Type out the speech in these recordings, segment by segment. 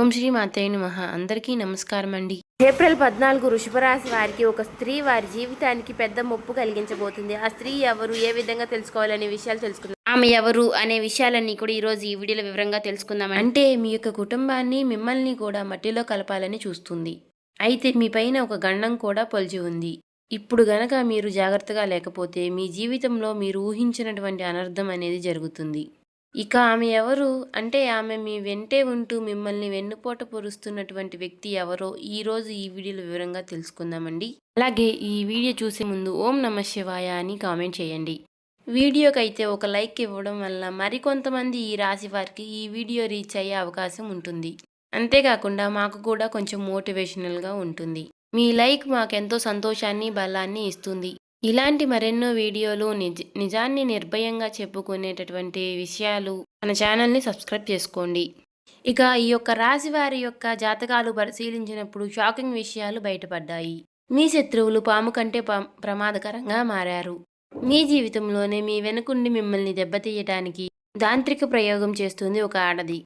ఓం శ్రీ మాత్రే నమః. అందరికీ నమస్కారం అండి. ఏప్రిల్ 14 వృషభ రాశి వారికి ఒక స్త్రీ వారి జీవితానికి పెద్ద ముప్పు కలిగించబోతుంది. ఆ స్త్రీ ఎవరు, ఏ విధంగా తెలుసుకోవాలనే విషయాలు తెలుసుకుందాం. ఆమె ఎవరు అనే విషయాలన్నీ కూడా ఈరోజు ఈ వీడియోలో వివరంగా తెలుసుకుందాం. అంటే మీ యొక్క కుటుంబాన్ని, మిమ్మల్ని కూడా మట్టిలో కలపాలని చూస్తుంది. అయితే మీ పైన ఒక గండం కూడా పొలిచి ఉంది. ఇప్పుడు గనక మీరు జాగ్రత్తగా లేకపోతే మీ జీవితంలో మీరు ఊహించినటువంటి అనర్థం అనేది జరుగుతుంది. ఇక ఆమె ఎవరు అంటే ఆమె మీ వెంటే ఉంటూ మిమ్మల్ని వెన్నుపోట పొరుస్తున్నటువంటి వ్యక్తి ఎవరో ఈరోజు ఈ వీడియోలో వివరంగా తెలుసుకుందామండి. అలాగే ఈ వీడియో చూసే ముందు ఓం నమః శివాయ అని కామెంట్ చేయండి. వీడియోకైతే ఒక లైక్ ఇవ్వడం వల్ల మరికొంతమంది ఈ రాశి వారికి ఈ వీడియో రీచ్ అయ్యే అవకాశం ఉంటుంది. అంతేకాకుండా మాకు కూడా కొంచెం మోటివేషనల్గా ఉంటుంది. మీ లైక్ మాకెంతో సంతోషాన్ని, బలాన్ని ఇస్తుంది. ఇలాంటి మరెన్నో వీడియోలు నిజాన్ని నిర్భయంగా చెప్పుకునేటటువంటి విషయాలు మన ఛానల్ని సబ్స్క్రైబ్ చేసుకోండి. ఇక ఈ యొక్క రాశి వారి యొక్క జాతకాలు పరిశీలించినప్పుడు షాకింగ్ విషయాలు బయటపడ్డాయి. మీ శత్రువులు పాము కంటే ప్రమాదకరంగా మారారు. మీ జీవితంలోనే మీ వెనుకుండి మిమ్మల్ని దెబ్బతీయటానికి తాంత్రిక ప్రయోగం చేస్తుంది ఒక ఆడది.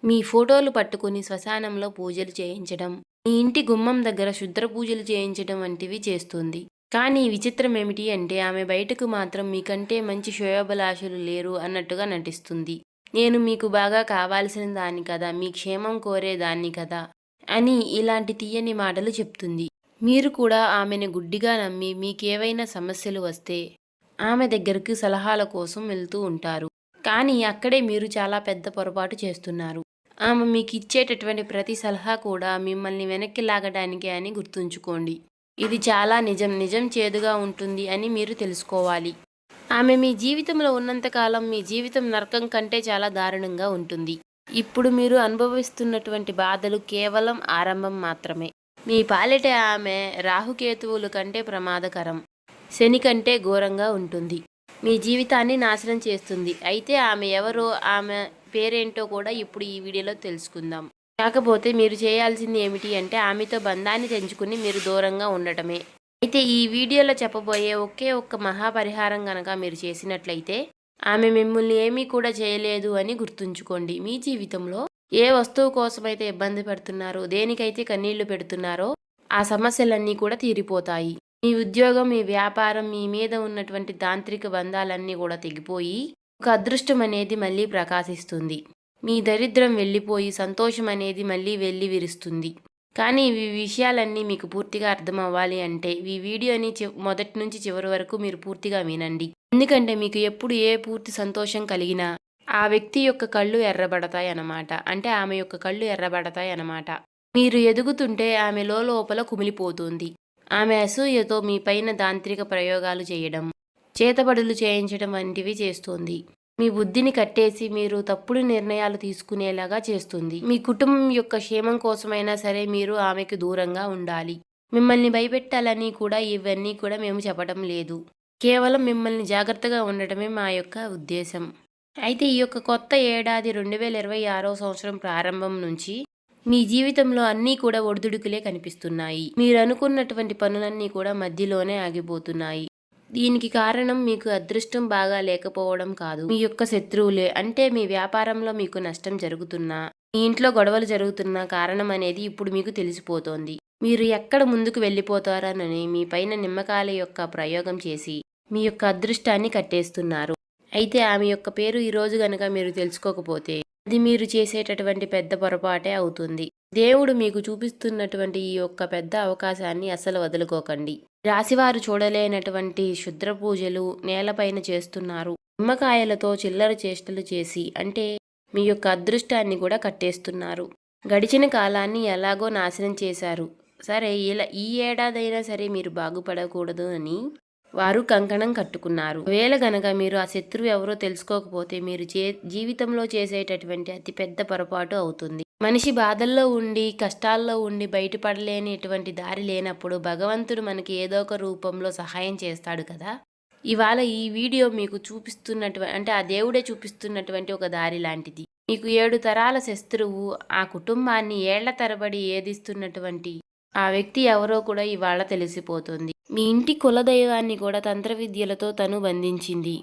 మీ ఫోటోలు పట్టుకుని శ్మశానంలో పూజలు చేయించడం, మీ ఇంటి గుమ్మం దగ్గర శుద్ర పూజలు చేయించడం వంటివి చేస్తుంది. కానీ విచిత్రం ఏమిటి అంటే ఆమె బయటకు మాత్రం మీకంటే మంచి శ్రేయోభిలాషులు లేరు అన్నట్టుగా నటిస్తుంది. నేను మీకు బాగా కావాల్సిన దాన్ని కదా, మీ క్షేమం కోరేదాన్ని కదా అని ఇలాంటి తీయని మాటలు చెప్తుంది. మీరు కూడా ఆమెను గుడ్డిగా నమ్మి మీకేవైనా సమస్యలు వస్తే ఆమె దగ్గరకు సలహాల కోసం వెళ్తూ ఉంటారు. కానీ అక్కడే మీరు చాలా పెద్ద పొరపాటు చేస్తున్నారు. ఆమె మీకు ఇచ్చేటటువంటి ప్రతి సలహా కూడా మిమ్మల్ని వెనక్కి లాగడానికే అని గుర్తుంచుకోండి. ఇది చాలా నిజం చేదుగా ఉంటుంది అని మీరు తెలుసుకోవాలి. ఆమె మీ జీవితంలో ఉన్నంతకాలం మీ జీవితం నరకం కంటే చాలా దారుణంగా ఉంటుంది. ఇప్పుడు మీరు అనుభవిస్తున్నటువంటి బాధలు కేవలం ఆరంభం మాత్రమే. మీ పాలిట ఆమె రాహుకేతువుల కంటే ప్రమాదకరం, శని కంటే ఘోరంగా ఉంటుంది. మీ జీవితాన్ని నాశనం చేస్తుంది. అయితే ఆమె ఎవరో, ఆమె పేరేంటో కూడా ఇప్పుడు ఈ వీడియోలో తెలుసుకుందాం. కాకపోతే మీరు చేయాల్సింది ఏమిటి అంటే ఆమెతో బంధాన్ని తెంచుకుని మీరు దూరంగా ఉండటమే. అయితే ఈ వీడియోలో చెప్పబోయే ఒకే ఒక్క మహాపరిహారం గనక మీరు చేసినట్లయితే ఆమె మిమ్మల్ని ఏమీ కూడా చేయలేదు అని గుర్తుంచుకోండి. మీ జీవితంలో ఏ వస్తువు కోసమైతే ఇబ్బంది పడుతున్నారో, దేనికైతే కన్నీళ్లు పెడుతున్నారో ఆ సమస్యలన్నీ కూడా తీరిపోతాయి. మీ ఉద్యోగం, మీ వ్యాపారం, మీ మీద ఉన్నటువంటి తాంత్రిక బంధాలన్నీ కూడా తెగిపోయి ఒక అదృష్టం అనేది మళ్ళీ ప్రకాశిస్తుంది. మీ దరిద్రం వెళ్ళిపోయి సంతోషం అనేది మళ్ళీ వెళ్ళి విరుస్తుంది. కానీ ఈ విషయాలన్నీ మీకు పూర్తిగా అర్థం అవ్వాలి అంటే ఈ వీడియోని మొదటి నుంచి చివరి వరకు మీరు పూర్తిగా వినండి. ఎందుకంటే మీకు ఎప్పుడు ఏ పూర్తి సంతోషం కలిగినా ఆ వ్యక్తి యొక్క కళ్ళు ఎర్రబడతాయి అన్నమాట. అంటే ఆమె యొక్క కళ్ళు ఎర్రబడతాయి అన్నమాట. మీరు ఎదుగుతుంటే ఆమె లోపల కుమిలిపోతుంది. ఆమె అసూయతో మీ పైన తాంత్రిక ప్రయోగాలు చేయడం, చేతబడులు చేయించడం వంటివి చేస్తుంది. మీ బుద్ధిని కట్టేసి మీరు తప్పుడు నిర్ణయాలు తీసుకునేలాగా చేస్తుంది. మీ కుటుంబం యొక్క క్షేమం కోసమైనా సరే మీరు ఆమెకు దూరంగా ఉండాలి. మిమ్మల్ని భయపెట్టాలని కూడా ఇవన్నీ కూడా మేము చెప్పడం లేదు. కేవలం మిమ్మల్ని జాగ్రత్తగా ఉండటమే మా యొక్క ఉద్దేశం. అయితే ఈ యొక్క కొత్త ఏడాది 2026వ సంవత్సరం ప్రారంభం నుంచి మీ జీవితంలో అన్నీ కూడా ఒడిదుడుకులే కనిపిస్తున్నాయి. మీరు అనుకున్నటువంటి పనులన్నీ కూడా మధ్యలోనే ఆగిపోతున్నాయి. దీనికి కారణం మీకు అదృష్టం బాగా లేకపోవడం కాదు, మీ యొక్క శత్రువులే. అంటే మీ వ్యాపారంలో మీకు నష్టం జరుగుతున్నా, మీ ఇంట్లో గొడవలు జరుగుతున్నా కారణం అనేది ఇప్పుడు మీకు తెలిసిపోతోంది. మీరు ఎక్కడ ముందుకు వెళ్ళిపోతారనని మీ పైన నిమ్మకాయల యొక్క ప్రయోగం చేసి మీ యొక్క అదృష్టాన్ని కట్టేస్తున్నారు. అయితే ఆమె యొక్క పేరు ఈరోజు గనక మీరు తెలుసుకోకపోతే అది మీరు చేసేటటువంటి పెద్ద పొరపాటే అవుతుంది. దేవుడు మీకు చూపిస్తున్నటువంటి ఈ యొక్క పెద్ద అవకాశాన్ని అస్సలు వదులుకోకండి. రాశివారు చూడలేనటువంటి క్షుద్ర పూజలు నేలపైన చేస్తున్నారు. నిమ్మకాయలతో చిల్లర చేష్టలు చేసి అంటే మీ యొక్క అదృష్టాన్ని కూడా కట్టేస్తున్నారు. గడిచిన కాలాన్ని ఎలాగో నాశనం చేశారు. సరే, ఈ ఏడాదైనా సరే మీరు బాగుపడకూడదు అని వారు కంకణం కట్టుకున్నారు. వేళ గనక మీరు ఆ శత్రువు ఎవరో తెలుసుకోకపోతే మీరు జీవితంలో చేసేటటువంటి అతి పెద్ద పొరపాటు అవుతుంది. మనిషి బాధల్లో ఉండి, కష్టాల్లో ఉండి బయటపడలేనిటువంటి దారి లేనప్పుడు భగవంతుడు మనకి ఏదో ఒక రూపంలో సహాయం చేస్తాడు కదా. ఇవాళ ఈ వీడియో మీకు చూపిస్తున్నటువంటి అంటే ఆ దేవుడే చూపిస్తున్నటువంటి ఒక దారి లాంటిది. మీకు 7 తరాల శత్రువు ఆ కుటుంబాన్ని ఏళ్ల తరబడి ఏదిస్తున్నటువంటి ఆ వ్యక్తి ఎవరో కూడా ఇవాళ తెలిసిపోతుంది. మీ ఇంటి కులదైవాన్ని కూడా తంత్ర విద్యలతో తను బంధించింది.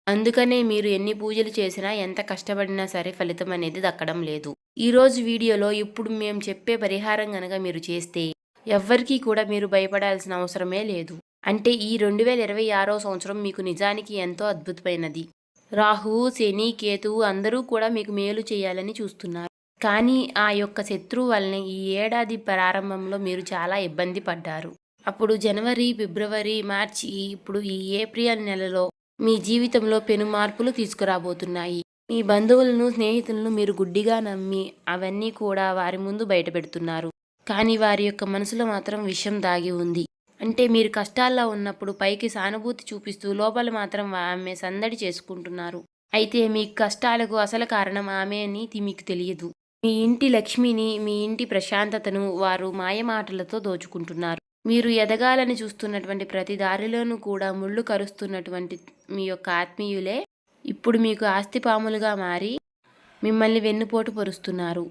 అందుకనే మీరు ఎన్ని పూజలు చేసినా, ఎంత కష్టపడినా సరే ఫలితం అనేది దక్కడం లేదు. ఈరోజు వీడియోలో ఇప్పుడు మేము చెప్పే పరిహారం గనక మీరు చేస్తే ఎవ్వరికీ కూడా మీరు భయపడాల్సిన అవసరమే లేదు. అంటే ఈ 2026వ సంవత్సరం మీకు నిజానికి ఎంతో అద్భుతమైనది. రాహువు, శని, కేతువు అందరూ కూడా మీకు మేలు చేయాలని చూస్తున్నారు. కానీ ఆ యొక్క శత్రువు వల్లనే ఈ ఏడాది ప్రారంభంలో మీరు చాలా ఇబ్బంది పడ్డారు. అప్పుడు జనవరి, ఫిబ్రవరి, మార్చి, ఇప్పుడు ఈ ఏప్రిల్ నెలలో మీ జీవితంలో పెను మార్పులు తీసుకురాబోతున్నాయి. మీ బంధువులను, స్నేహితులను మీరు గుడ్డిగా నమ్మి అవన్నీ కూడా వారి ముందు బయటపెడుతున్నారు. కానీ వారి యొక్క మనసులో మాత్రం విషం దాగి ఉంది. అంటే మీరు కష్టాల్లో ఉన్నప్పుడు పైకి సానుభూతి చూపిస్తూ లోపల మాత్రం ఆమె సందడి చేసుకుంటున్నారు. అయితే మీ కష్టాలకు అసలు కారణం ఆమె అని మీకు తెలియదు. మీ ఇంటి లక్ష్మిని, మీ ఇంటి ప్రశాంతతను వారు మాయమాటలతో దోచుకుంటున్నారు. మీరు ఎదగాలని చూస్తున్నటువంటి ప్రతి దారిలోనూ కూడా ముళ్ళు కరుస్తున్నటువంటి మీ యొక్క ఆత్మీయులే ఇప్పుడు మీకు ఆస్తిపాములుగా మారి మిమ్మల్ని వెన్నుపోటు పొరుస్తున్నారు.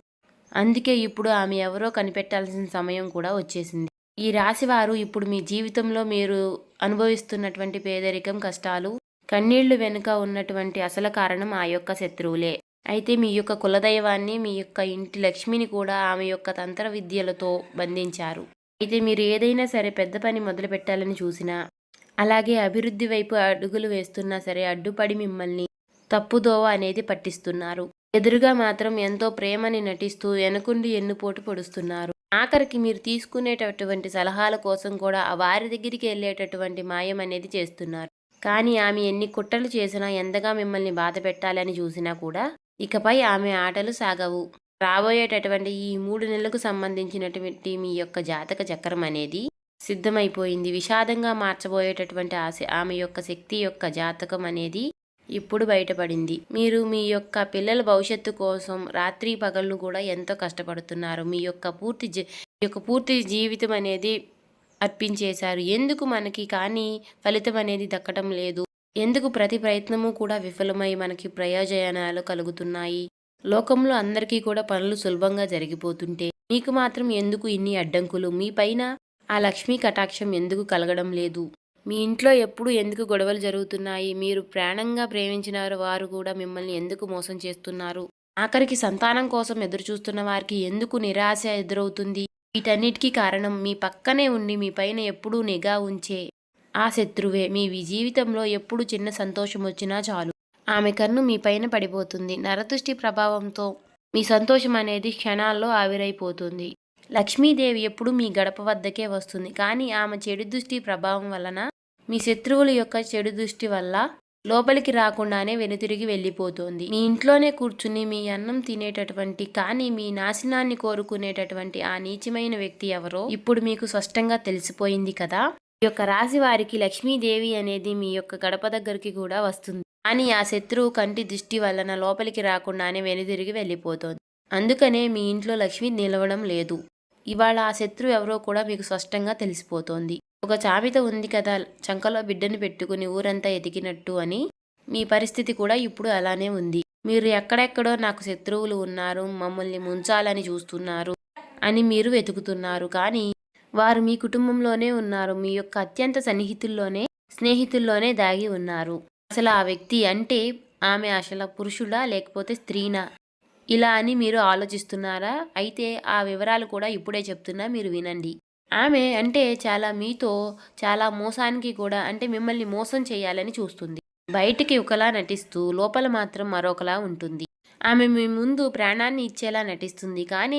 అందుకే ఇప్పుడు ఆమె ఎవరో కనిపెట్టాల్సిన సమయం కూడా వచ్చేసింది. ఈ రాశివారు ఇప్పుడు మీ జీవితంలో మీరు అనుభవిస్తున్నటువంటి పేదరికం, కష్టాలు, కన్నీళ్లు వెనుక ఉన్నటువంటి అసలు కారణం ఆ యొక్క శత్రువులే. అయితే మీ యొక్క కులదైవాన్ని, మీ యొక్క ఇంటి లక్ష్మిని కూడా ఆమె యొక్క తంత్ర విద్యలతో బంధించారు. అయితే మీరు ఏదైనా సరే పెద్ద పని మొదలు పెట్టాలని చూసినా, అలాగే అభివృద్ధి వైపు అడుగులు వేస్తున్నా సరే అడ్డుపడి మిమ్మల్ని తప్పుదోవ అనేది పట్టిస్తున్నారు. ఎదురుగా మాత్రం ఎంతో ప్రేమని నటిస్తూ వెనుకుండి ఎన్నుపోటు పొడుస్తున్నారు. ఆఖరికి మీరు తీసుకునేటటువంటి సలహాల కోసం కూడా వారి దగ్గరికి వెళ్ళేటటువంటి మాయం అనేది చేస్తున్నారు. కానీ ఆమె ఎన్ని కుట్రలు చేసినా, ఎంతగా మిమ్మల్ని బాధ పెట్టాలని చూసినా కూడా ఇకపై ఆమె ఆటలు సాగవు. రాబోయేటటువంటి ఈ 3 నెలలకు సంబంధించినటువంటి మీ యొక్క జాతక చక్రం అనేది సిద్ధమైపోయింది. విషాదంగా మార్చబోయేటటువంటి ఆమె యొక్క శక్తి యొక్క జాతకం అనేది ఇప్పుడు బయటపడింది. మీరు మీ యొక్క పిల్లల భవిష్యత్తు కోసం రాత్రి పగళ్ళు కూడా ఎంతో కష్టపడుతున్నారు. మీ యొక్క పూర్తి జీవితం అనేది అర్పించేశారు. ఎందుకు మనకి కానీ ఫలితం అనేది దక్కడం లేదు? ఎందుకు ప్రతి ప్రయత్నము కూడా విఫలమై మనకి ప్రయోజనాలు కలుగుతున్నాయి? లోకంలో అందరికీ కూడా పనులు సులభంగా జరిగిపోతుంటే మీకు మాత్రం ఎందుకు ఇన్ని అడ్డంకులు? మీ పైన ఆ లక్ష్మీ కటాక్షం ఎందుకు కలగడం లేదు? మీ ఇంట్లో ఎప్పుడు ఎందుకు గొడవలు జరుగుతున్నాయి? మీరు ప్రాణంగా ప్రేమించిన వారు కూడా మిమ్మల్ని ఎందుకు మోసం చేస్తున్నారు? ఆఖరికి సంతానం కోసం ఎదురు చూస్తున్న వారికి ఎందుకు నిరాశ ఎదురవుతుంది? వీటన్నిటికీ కారణం మీ పక్కనే ఉండి మీ పైన ఎప్పుడూ నిఘా ఉంచే ఆ శత్రువే. మీ జీవితంలో ఎప్పుడు చిన్న సంతోషం వచ్చినా చాలు ఆమె కన్ను మీ పైన పడిపోతుంది. నరదృష్టి ప్రభావంతో మీ సంతోషం అనేది క్షణాల్లో ఆవిరైపోతుంది. లక్ష్మీదేవి ఎప్పుడు మీ గడప వద్దకే వస్తుంది. కానీ ఆమె చెడు దృష్టి ప్రభావం వలన, మీ శత్రువుల యొక్క చెడు దృష్టి వల్ల లోపలికి రాకుండానే వెనుతిరిగి వెళ్ళిపోతుంది. మీ ఇంట్లోనే కూర్చుని మీ అన్నం తినేటటువంటి కానీ మీ నాశనాన్ని కోరుకునేటటువంటి ఆ నీచమైన వ్యక్తి ఎవరో ఇప్పుడు మీకు స్పష్టంగా తెలిసిపోయింది కదా. ఈ యొక్క రాశి వారికి లక్ష్మీదేవి అనేది మీ యొక్క గడప దగ్గరికి కూడా వస్తుంది. కానీ ఆ శత్రువు కంటి దృష్టి వలన లోపలికి రాకుండానే వెనుతిరిగి వెళ్ళిపోతుంది. అందుకనే మీ ఇంట్లో లక్ష్మి నిలవడం లేదు. ఇవాళ ఆ శత్రువు ఎవరో కూడా మీకు స్పష్టంగా తెలిసిపోతోంది. ఒక సామెత ఉంది కదా, చంకలో బిడ్డను పెట్టుకుని ఊరంతా ఎదిగినట్టు అని. మీ పరిస్థితి కూడా ఇప్పుడు అలానే ఉంది. మీరు ఎక్కడెక్కడో నాకు శత్రువులు ఉన్నారు, మమ్మల్ని ముంచాలని చూస్తున్నారు అని మీరు వెతుకుతున్నారు. కానీ వారు మీ కుటుంబంలోనే ఉన్నారు. మీ యొక్క అత్యంత సన్నిహితుల్లోనే, స్నేహితుల్లోనే దాగి ఉన్నారు. అసలు ఆ వ్యక్తి అంటే ఆమె అసలు పురుషుడా లేకపోతే స్త్రీనా? ఇలా అని మీరు ఆలోచిస్తున్నారా? అయితే ఆ వివరాలు కూడా ఇప్పుడే చెప్తున్నా, మీరు వినండి. ఆమె అంటే మీతో చాలా మోసానికి కూడా, అంటే మిమ్మల్ని మోసం చేయాలని చూస్తుంది. బయటికి ఒకలా నటిస్తూ లోపల మాత్రం మరొకలా ఉంటుంది. ఆమె మీ ముందు ప్రాణాన్ని ఇచ్చేలా నటిస్తుంది. కానీ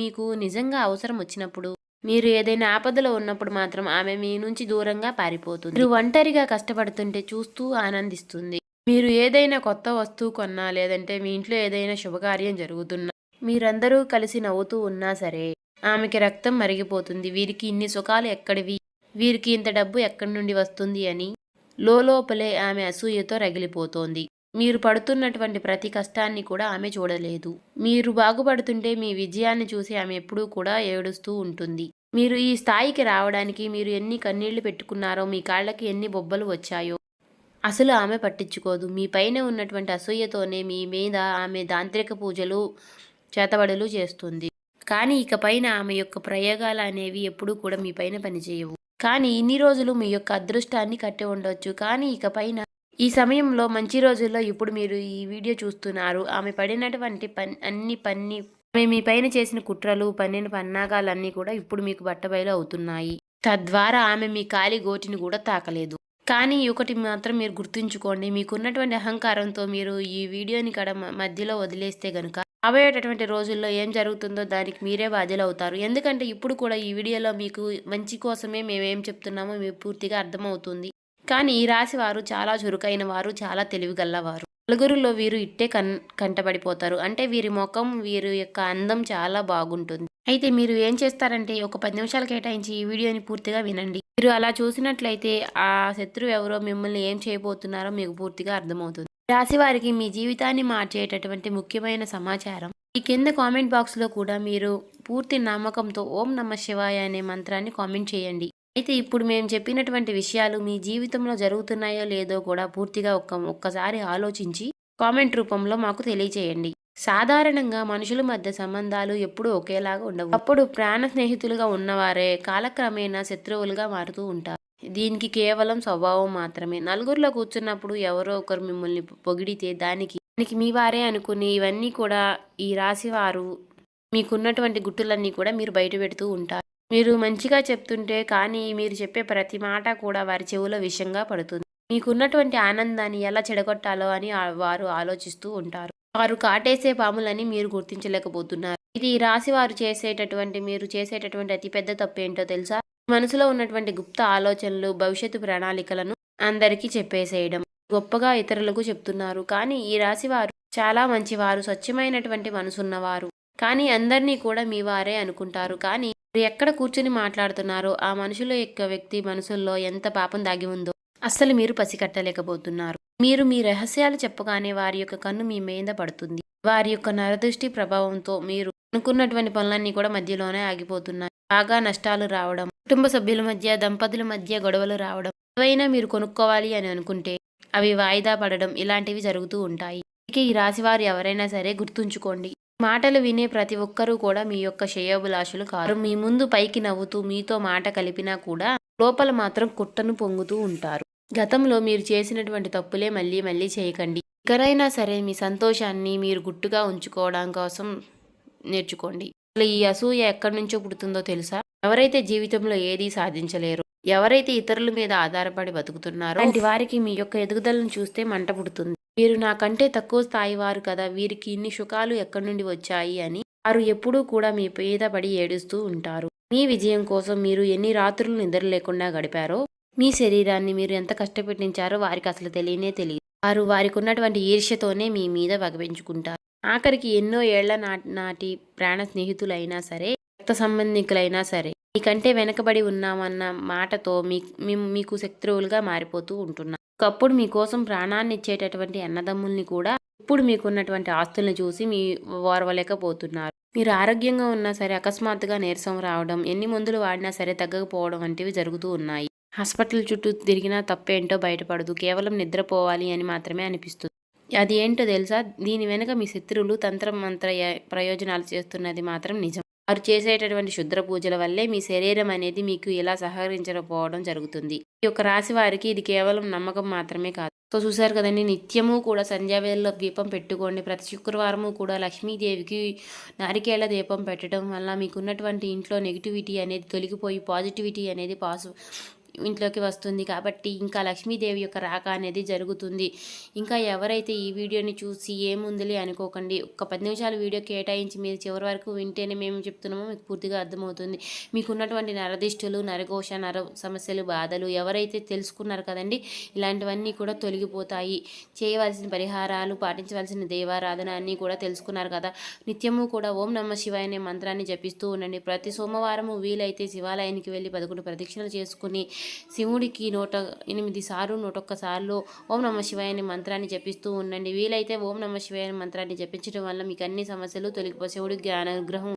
మీకు నిజంగా అవసరం వచ్చినప్పుడు, మీరు ఏదైనా ఆపదలో ఉన్నప్పుడు మాత్రం ఆమె మీ నుంచి దూరంగా పారిపోతుంది. మీరు ఒంటరిగా కష్టపడుతుంటే చూస్తూ ఆనందిస్తుంది. మీరు ఏదైనా కొత్త వస్తువు కొన్నా, లేదంటే మీ ఇంట్లో ఏదైనా శుభకార్యం జరుగుతున్నా, మీరందరూ కలిసి నవ్వుతూ ఉన్నా సరే ఆమెకి రక్తం మరిగిపోతుంది. వీరికి ఇన్ని సుఖాలు ఎక్కడివి, వీరికి ఇంత డబ్బు ఎక్కడి నుండి వస్తుంది అని లోపలే ఆమె అసూయతో రగిలిపోతోంది. మీరు పడుతున్నటువంటి ప్రతి కష్టాన్ని కూడా ఆమె చూడలేదు. మీరు బాగుపడుతుంటే మీ విజయాన్ని చూసి ఆమె ఎప్పుడూ కూడా ఏడుస్తూ ఉంటుంది. మీరు ఈ స్థాయికి రావడానికి మీరు ఎన్ని కన్నీళ్లు పెట్టుకున్నారో, మీ కాళ్ళకి ఎన్ని బొబ్బలు వచ్చాయో అసలు ఆమె పట్టించుకోదు. మీ పైన ఉన్నటువంటి అసూయతోనే మీ మీద ఆమె తాంత్రిక పూజలు, చేతబడులు చేస్తుంది. కానీ ఇక పైన ఆమె యొక్క ప్రయోగాలు అనేవి ఎప్పుడూ కూడా మీ పైన పనిచేయవు. కానీ ఇన్ని రోజులు మీ యొక్క అదృష్టాన్ని కట్టి ఉండొచ్చు. కానీ ఇక పైన ఈ సమయంలో మంచి రోజుల్లో ఇప్పుడు మీరు ఈ వీడియో చూస్తున్నారు. ఆమె పడినటువంటి ఆమె మీ పైన చేసిన కుట్రలు, పన్నిన పన్నాగాలన్నీ కూడా ఇప్పుడు మీకు బట్టబయలు అవుతున్నాయి. తద్వారా ఆమె మీ కాలి గోటిని కూడా తాకలేదు. కానీ ఒకటి మాత్రం మీరు గుర్తుంచుకోండి. మీకున్నటువంటి అహంకారంతో మీరు ఈ వీడియోని మధ్యలో వదిలేస్తే గనుక రాబోయేటటువంటి రోజుల్లో ఏం జరుగుతుందో దానికి మీరే బాధ్యులవుతారు. ఎందుకంటే ఇప్పుడు కూడా ఈ వీడియోలో మీకు మంచి కోసమే మేమేం చెప్తున్నామో మీకు పూర్తిగా అర్థమవుతుంది. కానీ ఈ రాశి వారు చాలా చురుకైన వారు, చాలా తెలివిగల్లవారు. నలుగురిలో వీరు ఇట్టే కంటపడిపోతారు. అంటే వీరి ముఖం, వీరి యొక్క అందం చాలా బాగుంటుంది. అయితే మీరు ఏం చేస్తారంటే ఒక 10 నిమిషాలు కేటాయించి ఈ వీడియోని పూర్తిగా వినండి. మీరు అలా చూసినట్లయితే ఆ శత్రువు ఎవరో, మిమ్మల్ని ఏం చేయబోతున్నారో మీకు పూర్తిగా అర్థమవుతుంది. రాశి వారికి మీ జీవితాన్ని మార్చేటటువంటి ముఖ్యమైన సమాచారం ఈ కింద కామెంట్ బాక్స్లో కూడా మీరు పూర్తి నమ్మకంతో ఓం నమః శివాయ అనే మంత్రాన్ని కామెంట్ చేయండి. అయితే ఇప్పుడు మేము చెప్పినటువంటి విషయాలు మీ జీవితంలో జరుగుతున్నాయో లేదో కూడా పూర్తిగా ఒక్కసారి ఆలోచించి కామెంట్ రూపంలో మాకు తెలియచేయండి. సాధారణంగా మనుషుల మధ్య సంబంధాలు ఎప్పుడూ ఒకేలాగా ఉండవు. అప్పుడు ప్రాణ స్నేహితులుగా ఉన్నవారే కాలక్రమేణా శత్రువులుగా మారుతూ ఉంటారు. దీనికి కేవలం స్వభావం మాత్రమే. నలుగురిలో కూర్చున్నప్పుడు ఎవరో ఒకరు మిమ్మల్ని పొగిడితే దానికి మీ వారే అనుకుని ఇవన్నీ కూడా ఈ రాశి వారు మీకున్నటువంటి గుట్టులన్నీ కూడా మీరు బయట పెడుతూ ఉంటారు. మీరు మంచిగా చెప్తుంటే కానీ మీరు చెప్పే ప్రతి మాట కూడా వారి చెవులో విషంగా పడుతుంది. మీకున్నటువంటి ఆనందాన్ని ఎలా చెడగొట్టాలో అని వారు ఆలోచిస్తూ ఉంటారు. వారు కాటేసే పాములని మీరు గుర్తించలేకపోతున్నారు. ఇది ఈ రాశి వారు మీరు చేసేటటువంటి అతిపెద్ద తప్పు ఏంటో తెలుసా? మనసులో ఉన్నటువంటి గుప్త ఆలోచనలు, భవిష్యత్తు ప్రణాళికలను అందరికీ చెప్పేసేయడం. గొప్పగా ఇతరులకు చెప్తున్నారు. కానీ ఈ రాశి వారు చాలా మంచివారు, స్వచ్ఛమైనటువంటి మనసున్నవారు. కానీ అందరినీ కూడా మీ వారే అనుకుంటారు. కానీ ఎక్కడ కూర్చుని మాట్లాడుతున్నారో ఆ మనుషుల యొక్క వ్యక్తి మనసుల్లో ఎంత పాపం దాగి ఉందో అస్సలు మీరు పసికట్టలేకపోతున్నారు. మీరు మీ రహస్యాలు చెప్పగానే వారి యొక్క కన్ను మీ మీద పడుతుంది. వారి యొక్క నరదృష్టి ప్రభావంతో మీరు అనుకున్నటువంటి పనులన్నీ కూడా మధ్యలోనే ఆగిపోతున్నాయి. బాగా నష్టాలు రావడం, కుటుంబ సభ్యుల మధ్య, దంపతుల మధ్య గొడవలు రావడం, ఏవైనా మీరు కొనుక్కోవాలి అని అనుకుంటే అవి వాయిదా పడడం ఇలాంటివి జరుగుతూ ఉంటాయి. ఇక ఈ రాశివారు ఎవరైనా సరే గుర్తుంచుకోండి, మాటలు వినే ప్రతి ఒక్కరూ కూడా మీ యొక్క శ్రేయోభిలాషులు కాదు. మీ ముందు పైకి నవ్వుతూ మీతో మాట కలిపినా కూడా లోపల మాత్రం కుట్టను పొంగుతూ ఉంటారు. గతంలో మీరు చేసినటువంటి తప్పులే మళ్ళీ మళ్ళీ చేయకండి. ఎక్కడైనా సరే మీ సంతోషాన్ని మీరు గుట్టుగా ఉంచుకోవడం కోసం నేర్చుకోండి. అసలు ఈ అసూయ ఎక్కడి నుంచో పుడుతుందో తెలుసా? ఎవరైతే జీవితంలో ఏదీ సాధించలేరు, ఎవరైతే ఇతరుల మీద ఆధారపడి బతుకుతున్నారో అలాంటి వారికి మీ యొక్క ఎదుగుదలను చూస్తే మంట పుడుతుంది. వీరు నాకంటే తక్కువ స్థాయి వారు కదా, వీరికి ఇన్ని సుఖాలు ఎక్కడి నుండి వచ్చాయి అని వారు ఎప్పుడూ కూడా మీ మీద పడి ఏడుస్తూ ఉంటారు. మీ విజయం కోసం మీరు ఎన్ని రాత్రులు నిద్ర లేకుండా గడిపారో, మీ శరీరాన్ని మీరు ఎంత కష్టపెట్టించారో వారికి అసలు తెలియనే తెలియదు. వారు వారికి ఉన్నటువంటి ఈర్ష్యతోనే మీ మీద పగపెంచుకుంటారు. ఆఖరికి ఎన్నో ఏళ్ల నాటి ప్రాణ స్నేహితులైనా సరే, రక్త సంబంధికులైనా సరే మీకంటే వెనకబడి ఉన్నామన్న మాటతో మీకు శత్రువులుగా మారిపోతూ ఉంటున్నారు. ఒకప్పుడు మీకోసం ప్రాణాన్ని ఇచ్చేటటువంటి అన్నదమ్ముల్ని కూడా ఇప్పుడు మీకున్నటువంటి ఆస్తుల్ని చూసి ఓర్వలేకపోతున్నారు. మీరు ఆరోగ్యంగా ఉన్నా సరే అకస్మాత్తుగా నీరసం రావడం, ఎన్ని మందులు వాడినా సరే తగ్గకపోవడం వంటివి జరుగుతూ ఉన్నాయి. హాస్పిటల్ చుట్టూ తిరిగినా తప్పేంటో బయటపడదు. కేవలం నిద్రపోవాలి అని మాత్రమే అనిపిస్తుంది. అది ఏంటో తెలుసా? దీని వెనుక మీ శత్రువులు మంత్ర ప్రయోజనాలు చేస్తున్నది మాత్రం నిజం. వారు చేసేటటువంటి శుద్ర పూజల వల్లే మీ శరీరం అనేది మీకు ఇలా సహకరించకపోవడం జరుగుతుంది. ఈ యొక్క రాశి వారికి ఇది కేవలం నమ్మకం మాత్రమే కాదు. సో చూసారు కదండి, నిత్యము కూడా సంధ్యావేళలో దీపం పెట్టుకోండి. ప్రతి శుక్రవారము కూడా లక్ష్మీదేవికి నారికేళ్ల దీపం పెట్టడం వల్ల మీకున్నటువంటి ఇంట్లో నెగిటివిటీ అనేది తొలగిపోయి పాజిటివిటీ అనేది ఇంట్లోకి వస్తుంది. కాబట్టి ఇంకా లక్ష్మీదేవి యొక్క రాక అనేది జరుగుతుంది. ఇంకా ఎవరైతే ఈ వీడియోని చూసి ఏముందిలే అనుకోకండి, ఒక 10 నిమిషాలు వీడియో కేటాయించి మీరు చివరి వరకు వింటేనే మేము చెప్తున్నామో మీకు పూర్తిగా అర్థమవుతుంది. మీకున్నటువంటి నరదిష్టులు, నరఘోష, నర సమస్యలు, బాధలు ఎవరైతే తెలుసుకున్నారు కదండి, ఇలాంటివన్నీ కూడా తొలగిపోతాయి. చేయవలసిన పరిహారాలు, పాటించవలసిన దేవారాధన అన్నీ కూడా తెలుసుకున్నారు కదా. నిత్యము కూడా ఓం నమః శివాయ అనే మంత్రాన్ని జపిస్తూ ఉండండి. ప్రతి సోమవారము వీలైతే శివాలయానికి వెళ్ళి 11 ప్రదక్షిణలు చేసుకుని శివుడికి 108 సార్లు 101 సార్లు ఓం నమః శివాయ అనే మంత్రాన్ని జపిస్తూ ఉండండి. వీలైతే ఓం నమః శివాయ అనే మంత్రాన్ని జపించడం వల్ల మీకు అన్ని సమస్యలు తొలగిపోయి శివుడికి అనుగ్రహం